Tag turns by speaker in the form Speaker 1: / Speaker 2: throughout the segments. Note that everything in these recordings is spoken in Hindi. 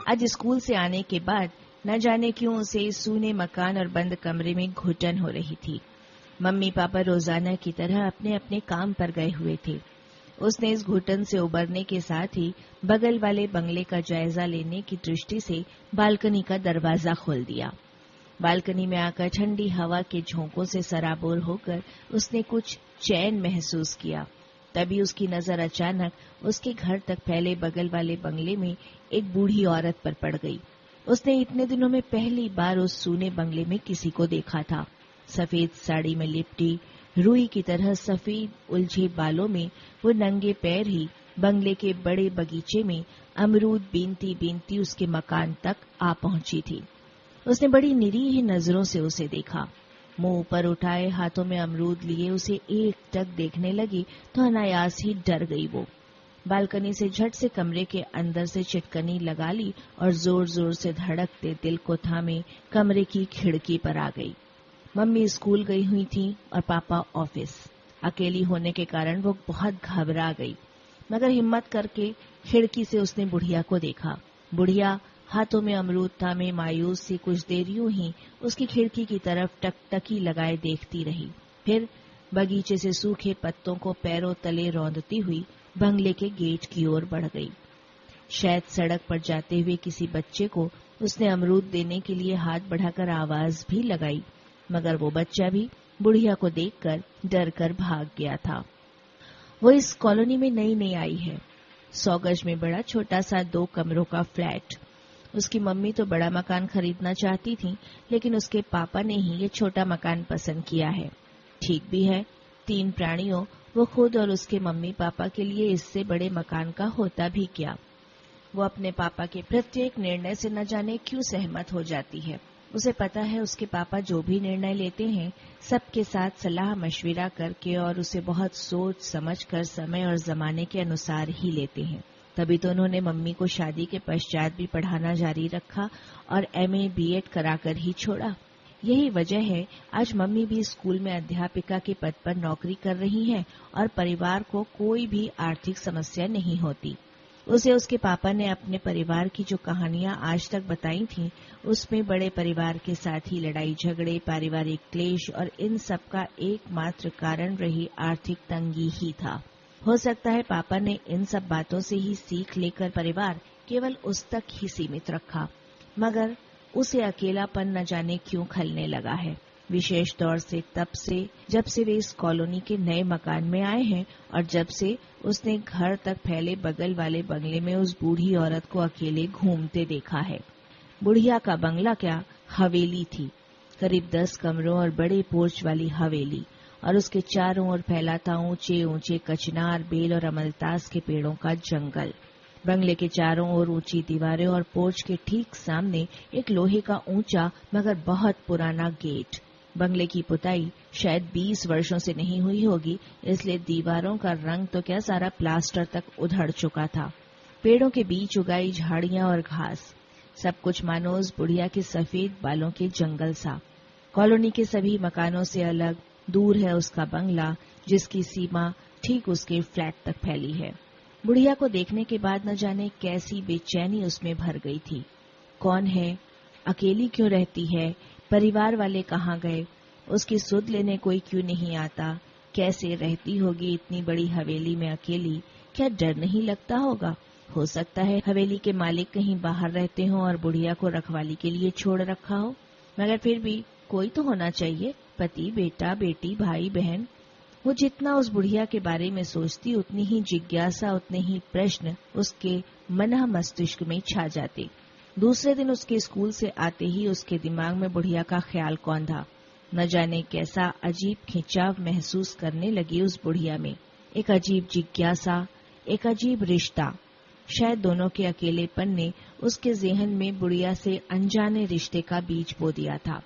Speaker 1: आज स्कूल से आने के बाद न जाने क्यों उसे सूने मकान और बंद कमरे में घुटन हो रही थी। मम्मी पापा रोजाना की तरह अपने अपने काम पर गए हुए थे। उसने इस घुटन से उबरने के साथ ही बगल वाले बंगले का जायजा लेने की दृष्टि से बालकनी का दरवाजा खोल दिया। बालकनी में आकर ठंडी हवा के झोंकों से सराबोर होकर उसने कुछ चैन महसूस किया। तभी उसकी नजर अचानक उसके घर तक फैले बगल वाले बंगले में एक बूढ़ी औरत पर पड़ गई। उसने इतने दिनों में पहली बार उस सूने बंगले में किसी को देखा था। सफेद साड़ी में लिपटी, रुई की तरह सफेद उलझे बालों में वो नंगे पैर ही बंगले के बड़े बगीचे में अमरूद बीनती बीनती उसके मकान तक आ पहुंची थी। उसने बड़ी निरीह नजरों से उसे देखा। मुंह ऊपर उठाए हाथों में अमरूद लिए उसे एकटक देखने लगी तो अनायास ही डर गई। वो बालकनी से झट से कमरे के अंदर से चिटकनी लगा ली और जोर जोर से धड़कते दिल को थामे कमरे की खिड़की पर आ गई। मम्मी स्कूल गई हुई थी और पापा ऑफिस। अकेली होने के कारण वो बहुत घबरा गई, मगर हिम्मत करके खिड़की से उसने बुढ़िया को देखा। बुढ़िया हाथों में अमरूद थामे मायूस सी कुछ देर यूं ही उसकी खिड़की की तरफ टकटकी लगाए देखती रही। फिर बगीचे से सूखे पत्तों को पैरों तले रौंदती हुई बंगले के गेट की ओर बढ़ गई। शायद सड़क पर जाते हुए किसी बच्चे को उसने अमरूद देने के लिए हाथ बढ़ाकर आवाज भी लगाई, मगर वो बच्चा भी बुढ़िया को देखकर डर कर भाग गया था। वो इस कॉलोनी में नई नई आई है। 100 गज में बड़ा छोटा सा 2 कमरों का फ्लैट। उसकी मम्मी तो बड़ा मकान खरीदना चाहती थी, लेकिन उसके पापा ने ही ये छोटा मकान पसंद किया है। ठीक भी है, 3 प्राणियों, वो खुद और उसके मम्मी पापा के लिए इससे बड़े मकान का होता भी क्या। वो अपने पापा के प्रत्येक निर्णय से न जाने क्यों सहमत हो जाती है। उसे पता है उसके पापा जो भी निर्णय लेते हैं सबके साथ सलाह मशविरा करके और उसे बहुत सोच समझ कर समय और जमाने के अनुसार ही लेते हैं। तभी तो उन्होंने मम्मी को शादी के पश्चात भी पढ़ाना जारी रखा और MA BEd कराकर ही छोड़ा। यही वजह है आज मम्मी भी स्कूल में अध्यापिका के पद पर नौकरी कर रही हैं और परिवार को कोई भी आर्थिक समस्या नहीं होती। उसे उसके पापा ने अपने परिवार की जो कहानियां आज तक बताई थीं, उसमें बड़े परिवार के साथ ही लड़ाई झगड़े, पारिवारिक क्लेश और इन सब का एकमात्र कारण रही आर्थिक तंगी ही था। हो सकता है पापा ने इन सब बातों से ही सीख लेकर परिवार केवल उस तक ही सीमित रखा, मगर उसे अकेलापन न जाने क्यों खलने लगा है। विशेष तौर से तब से जब से वे इस कॉलोनी के नए मकान में आए हैं और जब से उसने घर तक फैले बगल वाले बंगले में उस बूढ़ी औरत को अकेले घूमते देखा है। बुढ़िया का बंगला क्या, हवेली थी, करीब 10 कमरों और बड़े पोर्च वाली हवेली, और उसके चारों ओर फैला था ऊंचे ऊंचे कचनार, बेल और अमलतास के पेड़ों का जंगल। बंगले के चारों ओर ऊंची दीवारें और पोर्च के ठीक सामने एक लोहे का ऊंचा मगर बहुत पुराना गेट। बंगले की पुताई शायद 20 वर्षों से नहीं हुई होगी, इसलिए दीवारों का रंग तो क्या सारा प्लास्टर तक उधड़ चुका था। पेड़ों के बीच उगाई झाड़ियां और घास, सब कुछ मानो उस बुढ़िया के सफेद बालों के जंगल सा। कॉलोनी के सभी मकानों से अलग दूर है उसका बंगला, जिसकी सीमा ठीक उसके फ्लैट तक फैली है। बुढ़िया को देखने के बाद न जाने कैसी बेचैनी उसमें भर गई थी। कौन है, अकेली क्यों रहती है, परिवार वाले कहाँ गए, उसकी सुध लेने कोई क्यों नहीं आता, कैसे रहती होगी इतनी बड़ी हवेली में अकेली, क्या डर नहीं लगता होगा। हो सकता है हवेली के मालिक कहीं बाहर रहते हों और बुढ़िया को रखवाली के लिए छोड़ रखा हो, मगर फिर भी कोई तो होना चाहिए, पति, बेटा, बेटी, भाई, बहन। वो जितना उस बुढ़िया के बारे में सोचती उतनी ही जिज्ञासा, उतने ही प्रश्न उसके मनः मस्तिष्क में छा जाते। दूसरे दिन उसके स्कूल से आते ही उसके दिमाग में बुढ़िया का ख्याल कौंधा। न जाने कैसा अजीब खिंचाव महसूस करने लगी उस बुढ़िया में, एक अजीब जिज्ञासा, एक अजीब रिश्ता। शायद दोनों के अकेलेपन ने उसके ज़हन में बुढ़िया से अनजाने रिश्ते का बीज बो दिया था।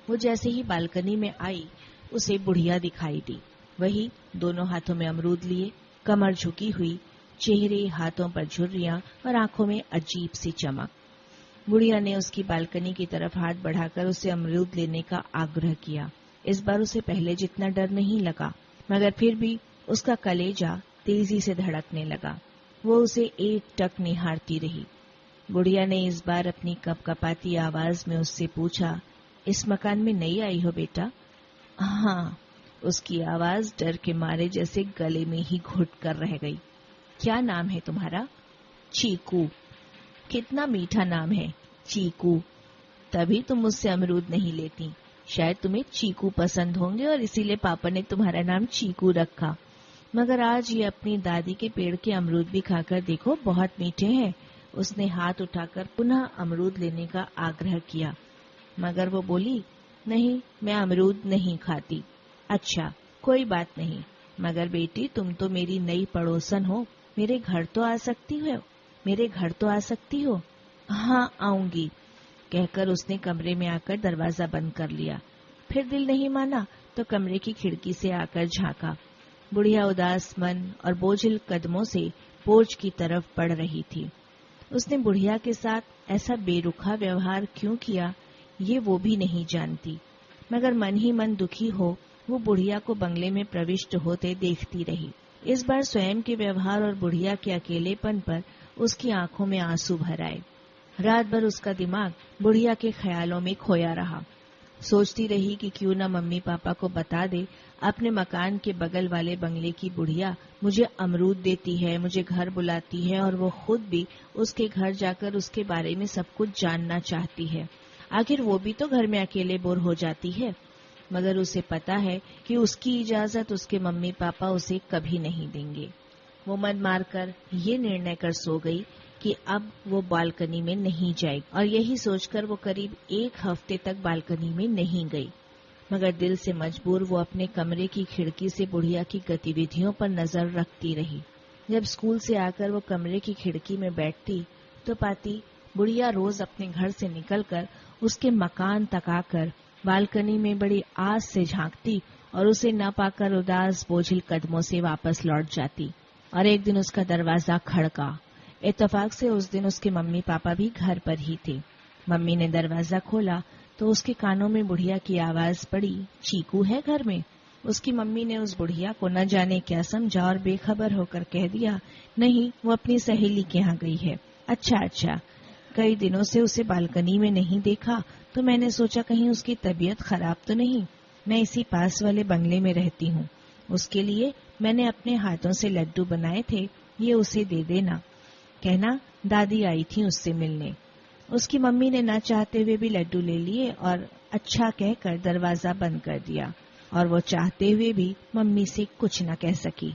Speaker 1: वो जैसे ही बालकनी में आई उसे बुढ़िया दिखाई दी, वही दोनों हाथों में अमरूद लिए, कमर झुकी हुई, चेहरे हाथों पर झुर्रियां और आंखों में अजीब सी चमक। बुढ़िया ने उसकी बालकनी की तरफ हाथ बढ़ाकर उसे अमरूद लेने का आग्रह किया। इस बार उसे पहले जितना डर नहीं लगा, मगर फिर भी उसका कलेजा तेजी से धड़कने लगा। वो उसे एकटक निहारती रही। बुढ़िया ने इस बार अपनी कपकपाती आवाज में उससे पूछा, इस मकान में नई आई हो बेटा? हाँ। उसकी आवाज डर के मारे जैसे गले में ही घुट कर रह गई। क्या नाम है तुम्हारा? चीकू। कितना मीठा नाम है, चीकू। तभी तुम मुझसे अमरूद नहीं लेती। शायद तुम्हें चीकू पसंद होंगे और इसीलिए पापा ने तुम्हारा नाम चीकू रखा। मगर आज ये अपनी दादी के पेड़ के अमरूद भी खाकर देखो, बहुत मीठे हैं। उसने हाथ उठाकर पुनः अमरूद लेने का आग्रह किया, मगर वो बोली, नहीं, मैं अमरूद नहीं खाती। अच्छा, कोई बात नहीं, मगर बेटी तुम तो मेरी नई पड़ोसन हो, मेरे घर तो आ सकती हो, मेरे घर तो आ सकती हो। हाँ, आऊंगी, कहकर उसने कमरे में आकर दरवाजा बंद कर लिया। फिर दिल नहीं माना तो कमरे की खिड़की से आकर झांका। बुढ़िया उदास मन और बोझिल कदमों से पोर्च की तरफ बढ़ रही थी। उसने बुढ़िया के साथ ऐसा बेरुखा व्यवहार क्यों किया, ये वो भी नहीं जानती, मगर मन ही मन दुखी हो वो बुढ़िया को बंगले में प्रविष्ट होते देखती रही। इस बार स्वयं के व्यवहार और बुढ़िया के अकेलेपन पर उसकी आंखों में आंसू भर आए। रात भर उसका दिमाग बुढ़िया के ख्यालों में खोया रहा। सोचती रही कि क्यों न मम्मी पापा को बता दे, अपने मकान के बगल वाले बंगले की बुढ़िया मुझे अमरूद देती है, मुझे घर बुलाती है और वो खुद भी उसके घर जाकर उसके बारे में सब कुछ जानना चाहती है। आखिर वो भी तो घर में अकेले बोर हो जाती है। मगर उसे पता है कि उसकी इजाजत उसके मम्मी पापा उसे कभी नहीं देंगे। वो मन मारकर ये निर्णय कर सो गई कि अब वो बालकनी में नहीं जाएगी, और यही सोचकर वो करीब 1 हफ्ते तक बालकनी में नहीं गई। मगर दिल से मजबूर वो अपने कमरे की खिड़की से बुढ़िया की गतिविधियों पर नजर रखती रही। जब स्कूल से आकर वो कमरे की खिड़की में बैठती तो पाती बुढ़िया रोज अपने घर से निकलकर उसके मकान तक आकर बालकनी में बड़ी आस से झांकती और उसे न पाकर उदास बोझिल कदमों से वापस लौट जाती। और एक दिन उसका दरवाजा खड़का। इत्तेफाक से उस दिन उसके मम्मी पापा भी घर पर ही थे। मम्मी ने दरवाजा खोला तो उसके कानों में बुढ़िया की आवाज पड़ी, चीकू है घर में? उसकी मम्मी ने उस बुढ़िया को न जाने क्या समझा और बेखबर होकर कह दिया, नहीं, वो अपनी सहेली के यहाँ गई है। अच्छा, कई दिनों से उसे बालकनी में नहीं देखा तो मैंने सोचा कहीं उसकी तबीयत खराब तो नहीं। मैं इसी पास वाले बंगले में रहती हूँ। उसके लिए मैंने अपने हाथों से लड्डू बनाए थे, ये उसे दे देना। कहना दादी आई थी उससे मिलने। उसकी मम्मी ने न चाहते हुए भी लड्डू ले लिए और अच्छा कहकर दरवाजा बंद कर दिया, और वो चाहते हुए भी मम्मी से कुछ न कह सकी।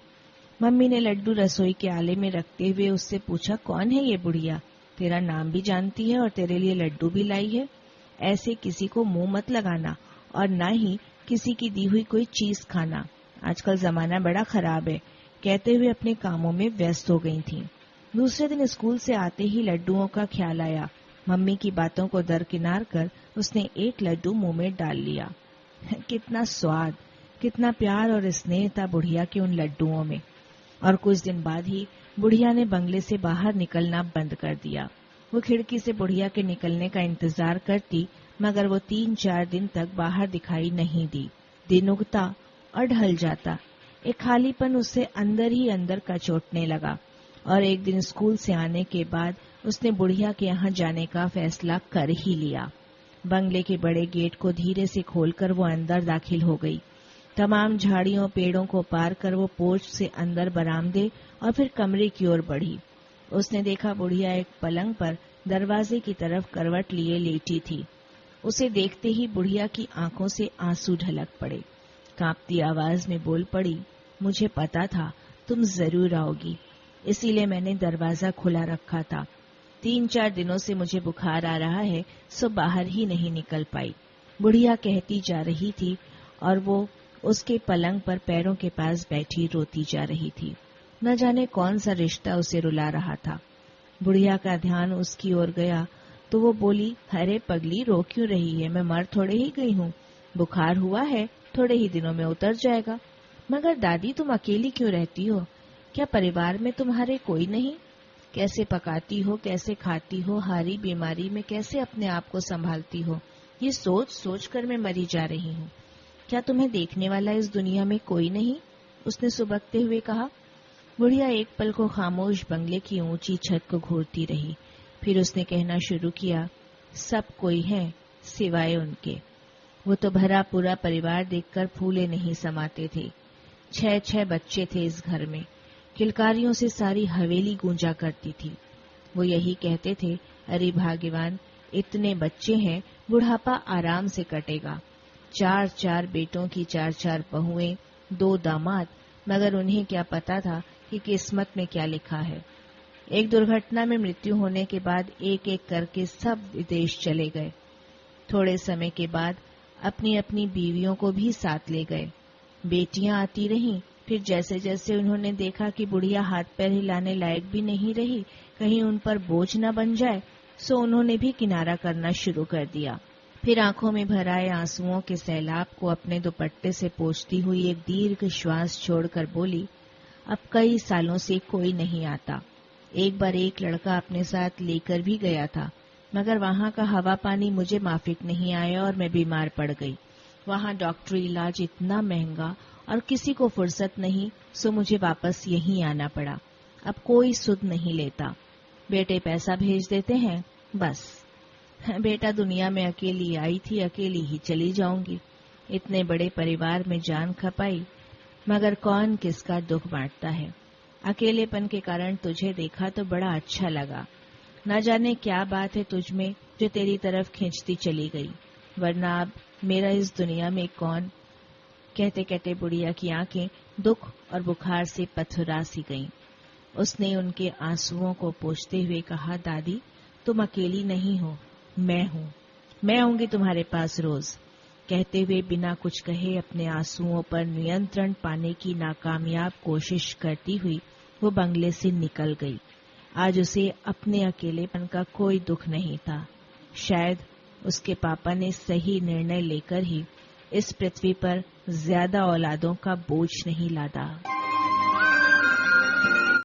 Speaker 1: मम्मी ने लड्डू रसोई के आले में रखते हुए उससे पूछा, कौन है ये बुढ़िया? तेरा नाम भी जानती है और तेरे लिए लड्डू भी लाई है। ऐसे किसी को मुंह मत लगाना और न ही किसी की दी हुई कोई चीज खाना। आजकल जमाना बड़ा खराब है, कहते हुए अपने कामों में व्यस्त हो गई थीं। दूसरे दिन स्कूल से आते ही लड्डुओं का ख्याल आया। मम्मी की बातों को दरकिनार कर उसने एक लड्डू मुंह में डाल लिया। कितना स्वाद, कितना प्यार और स्नेह था बुढ़िया के उन लड्डुओं में। और कुछ दिन बाद ही बुढ़िया ने बंगले से बाहर निकलना बंद कर दिया। वो खिड़की से बुढ़िया के निकलने का इंतजार करती, मगर वो 3-4 दिन तक बाहर दिखाई नहीं दी। दिन उगता और ढल जाता। एक खालीपन उसे अंदर ही अंदर कचोटने लगा, और एक दिन स्कूल से आने के बाद उसने बुढ़िया के यहाँ जाने का फैसला कर ही लिया। बंगले के बड़े गेट को धीरे से खोलकर वो अंदर दाखिल हो गई। तमाम झाड़ियों पेड़ों को पार कर वो पोर्च से अंदर बरामदे और फिर कमरे की ओर बढ़ी। उसने देखा बुढ़िया एक पलंग पर दरवाजे की तरफ करवट लिए लेटी थी। उसे देखते ही बुढ़िया की आंखों से आंसू ढलक पड़े। कांपती आवाज में बोल पड़ी, मुझे पता था तुम जरूर आओगी, इसीलिए मैंने दरवाजा खुला रखा था। 3-4 दिनों से मुझे बुखार आ रहा है, सो बाहर ही नहीं निकल पाई। बुढ़िया कहती जा रही थी और वो उसके पलंग पर पैरों के पास बैठी रोती जा रही थी। न जाने कौन सा रिश्ता उसे रुला रहा था। बुढ़िया का ध्यान उसकी ओर गया तो वो बोली, अरे पगली, रो क्यों रही है? मैं मर थोड़े ही गई हूँ। बुखार हुआ है, थोड़े ही दिनों में उतर जाएगा। मगर दादी, तुम अकेली क्यों रहती हो? क्या परिवार में तुम्हारे कोई नहीं? कैसे पकाती हो, कैसे खाती हो, हारी बीमारी में कैसे अपने आप को संभालती हो? ये सोच सोच कर मैं मरी जा रही हूँ। क्या तुम्हें देखने वाला इस दुनिया में कोई नहीं? उसने सुबकते हुए कहा। बुढ़िया एक पल को खामोश बंगले की ऊंची छत को घूरती रही, फिर उसने कहना शुरू किया, सब कोई है सिवाय उनके। वो तो भरा पूरा परिवार देखकर फूले नहीं समाते थे। 6 बच्चे थे इस घर में। किलकारियों से सारी हवेली गूंजा करती थी। वो यही कहते थे, अरे भाग्यवान, इतने बच्चे हैं, बुढ़ापा आराम से कटेगा। 4 बेटों की 4 बहुएं, 2 दामाद, मगर उन्हें क्या पता था कि किस्मत में क्या लिखा है। एक दुर्घटना में मृत्यु होने के बाद एक एक करके सब विदेश चले गए। थोड़े समय के बाद अपनी अपनी बीवियों को भी साथ ले गए। बेटियां आती रहीं, फिर जैसे जैसे उन्होंने देखा कि बुढ़िया हाथ पैर हिलाने लायक भी नहीं रही, कहीं उन पर बोझ न बन जाए, सो उन्होंने भी किनारा करना शुरू कर दिया। फिर आंखों में भर आए आंसुओं के सैलाब को अपने दुपट्टे से पोंछती हुई एक दीर्घ श्वास छोड़कर बोली, अब कई सालों से कोई नहीं आता। एक बार एक लड़का अपने साथ लेकर भी गया था, मगर वहां का हवा पानी मुझे माफिक नहीं आया और मैं बीमार पड़ गई। वहां डॉक्टरी इलाज इतना महंगा और किसी को फुर्सत नहीं, सो मुझे वापस यहीं आना पड़ा। अब कोई सुध नहीं लेता। बेटे पैसा भेज देते हैं, बस। बेटा दुनिया में अकेली आई थी, अकेली ही चली जाऊंगी। इतने बड़े परिवार में जान खपाई, मगर कौन किसका दुख बांटता है। अकेलेपन के कारण तुझे देखा तो बड़ा अच्छा लगा। न जाने क्या बात है तुझमें जो तेरी तरफ खींचती चली गई, वरना अब मेरा इस दुनिया में कौन। कहते कहते बुढ़िया की आंखें दुख और बुखार से पथरा सी गईं। उसने उनके आंसुओं को पोंछते हुए कहा, दादी, तुम अकेली नहीं हो, मैं हूँ। मैं आऊंगी तुम्हारे पास रोज। कहते हुए बिना कुछ कहे अपने आंसुओं पर नियंत्रण पाने की नाकामयाब कोशिश करती हुई वो बंगले से निकल गई। आज उसे अपने अकेलेपन का कोई दुख नहीं था। शायद उसके पापा ने सही निर्णय लेकर ही इस पृथ्वी पर ज्यादा औलादों का बोझ नहीं लादा।